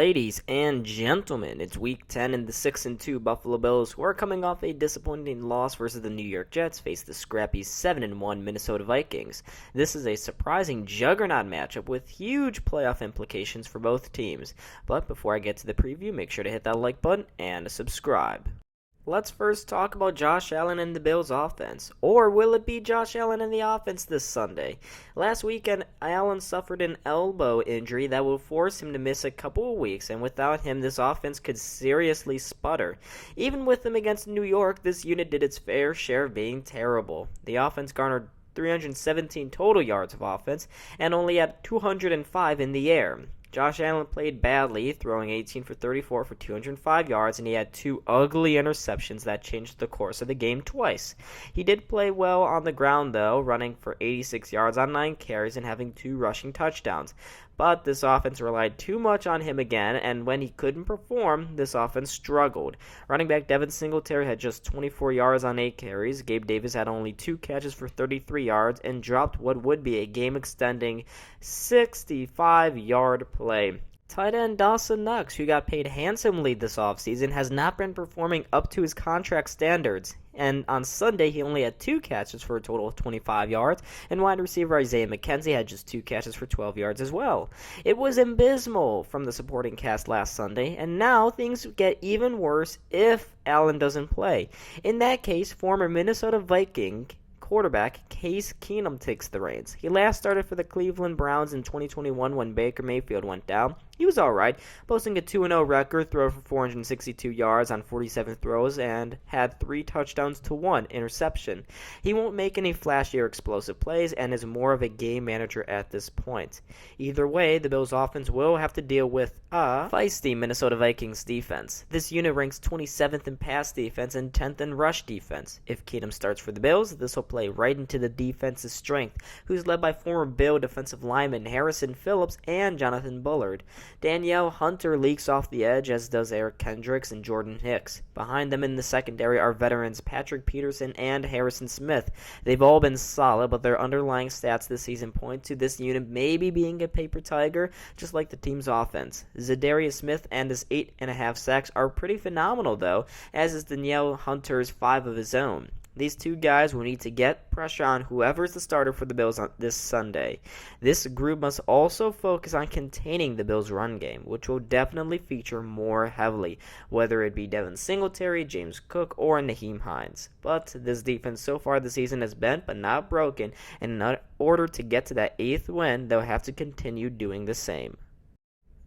Ladies and gentlemen, it's week 10 and the 6-2 Buffalo Bills, who are coming off a disappointing loss versus the New York Jets, face the scrappy 7-1 Minnesota Vikings. This is a surprising juggernaut matchup with huge playoff implications for both teams. But before I get to the preview, make sure to hit that like button and subscribe. Let's first talk about Josh Allen and the Bills' offense. Or will it be Josh Allen and the offense this Sunday? Last weekend, Allen suffered an elbow injury that will force him to miss a couple of weeks, and without him, this offense could seriously sputter. Even with him against New York, this unit did its fair share of being terrible. The offense garnered 317 total yards of offense and only had 205 in the air. Josh Allen played badly, throwing 18 for 34 for 205 yards, and he had two ugly interceptions that changed the course of the game twice. He did play well on the ground, though, running for 86 yards on 9 carries and having 2 rushing touchdowns. But this offense relied too much on him again, and when he couldn't perform, this offense struggled. Running back Devin Singletary had just 24 yards on 8 carries. Gabe Davis had only 2 catches for 33 yards and dropped what would be a game-extending 65-yard play. Tight end Dawson Knox, who got paid handsomely this offseason, has not been performing up to his contract standards. And on Sunday, he only had 2 catches for a total of 25 yards, and wide receiver Isaiah McKenzie had just 2 catches for 12 yards as well. It was abysmal from the supporting cast last Sunday, and now things get even worse if Allen doesn't play. In that case, former Minnesota Viking quarterback Case Keenum takes the reins. He last started for the Cleveland Browns in 2021 when Baker Mayfield went down. He was alright, posting a 2-0 record, throw for 462 yards on 47 throws, and had 3 touchdowns to 1 interception. He won't make any flashy or explosive plays and is more of a game manager at this point. Either way, the Bills' offense will have to deal with a feisty Minnesota Vikings defense. This unit ranks 27th in pass defense and 10th in rush defense. If Keenum starts for the Bills, this will play right into the defense's strength, who's led by former Bill defensive lineman Harrison Phillips and Jonathan Bullard. Danielle Hunter leaks off the edge, as does Eric Kendricks and Jordan Hicks. Behind them in the secondary are veterans Patrick Peterson and Harrison Smith. They've all been solid, but their underlying stats this season point to this unit maybe being a paper tiger, just like the team's offense. Zadarius Smith and his 8.5 sacks are pretty phenomenal, though, as is Danielle Hunter's 5 of his own. These two guys will need to get pressure on whoever is the starter for the Bills on this Sunday. This group must also focus on containing the Bills' run game, which will definitely feature more heavily, whether it be Devin Singletary, James Cook, or Nyheim Hines. But this defense so far this season has bent but not broken, and in order to get to that 8th win, they'll have to continue doing the same.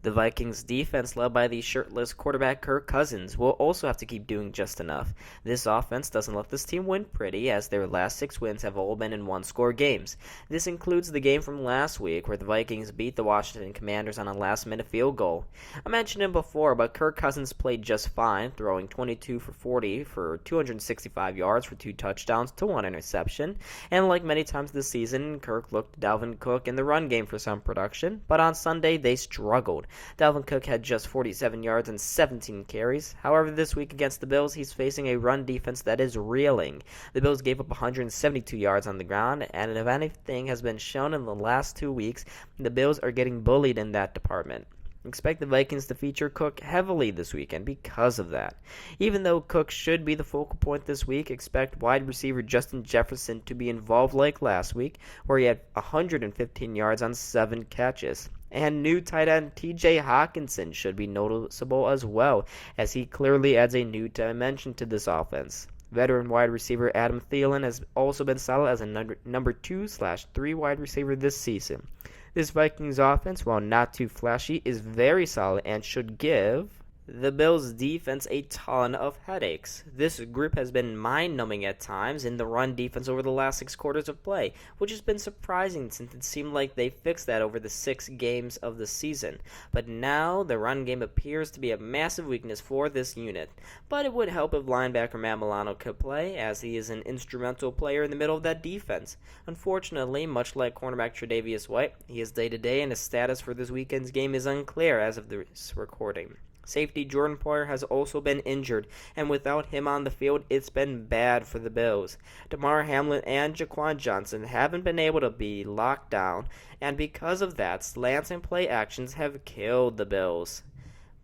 The Vikings defense, led by the shirtless quarterback Kirk Cousins, will also have to keep doing just enough. This offense doesn't let this team win pretty, as their last 6 wins have all been in one-score games. This includes the game from last week, where the Vikings beat the Washington Commanders on a last-minute field goal. I mentioned him before, but Kirk Cousins played just fine, throwing 22 for 40 for 265 yards for 2 touchdowns to 1 interception. And like many times this season, Kirk looked to Dalvin Cook in the run game for some production, but on Sunday they struggled. Dalvin Cook had just 47 yards and 17 carries. However, this week against the Bills, he's facing a run defense that is reeling. The Bills gave up 172 yards on the ground, and if anything has been shown in the last 2 weeks, the Bills are getting bullied in that department. Expect the Vikings to feature Cook heavily this weekend because of that. Even though Cook should be the focal point this week, expect wide receiver Justin Jefferson to be involved like last week, where he had 115 yards on 7 catches. And new tight end TJ Hawkinson should be noticeable as well, as he clearly adds a new dimension to this offense. Veteran wide receiver Adam Thielen has also been solid as a number 2/3 wide receiver this season. This Vikings offense, while not too flashy, is very solid and should give the Bills' defense a ton of headaches. This group has been mind-numbing at times in the run defense over the last 6 quarters of play, which has been surprising since it seemed like they fixed that over the 6 games of the season. But now the run game appears to be a massive weakness for this unit. But it would help if linebacker Matt Milano could play, as he is an instrumental player in the middle of that defense. Unfortunately, much like cornerback Tre'Davious White, he is day-to-day and his status for this weekend's game is unclear as of this recording. Safety Jordan Poyer has also been injured, and without him on the field, it's been bad for the Bills. Damar Hamlin and Jaquan Johnson haven't been able to be locked down, and because of that, slants and play actions have killed the Bills.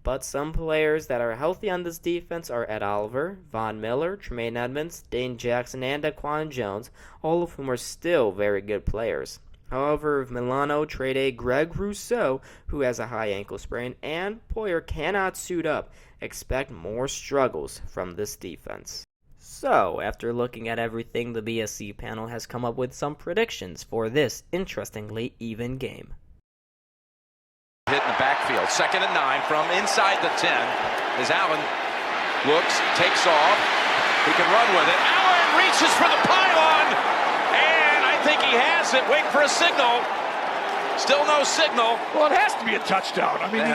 But some players that are healthy on this defense are Ed Oliver, Von Miller, Tremaine Edmonds, Dane Jackson, and Daquan Jones, all of whom are still very good players. However, if Milano trade a Greg Rousseau, who has a high ankle sprain, and Poyer cannot suit up, expect more struggles from this defense. So, after looking at everything, the BSC panel has come up with some predictions for this interestingly even game. Hit in the backfield, 2nd and 9 from inside the 10 as Allen looks, takes off, he can run with it. Allen reaches for the pylon, and I think he has it, waiting for a signal. Still no signal. Well, it has to be a touchdown. I mean,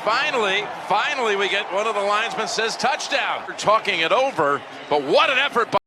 finally we get one of the linesmen says touchdown. We're talking it over, but what an effort by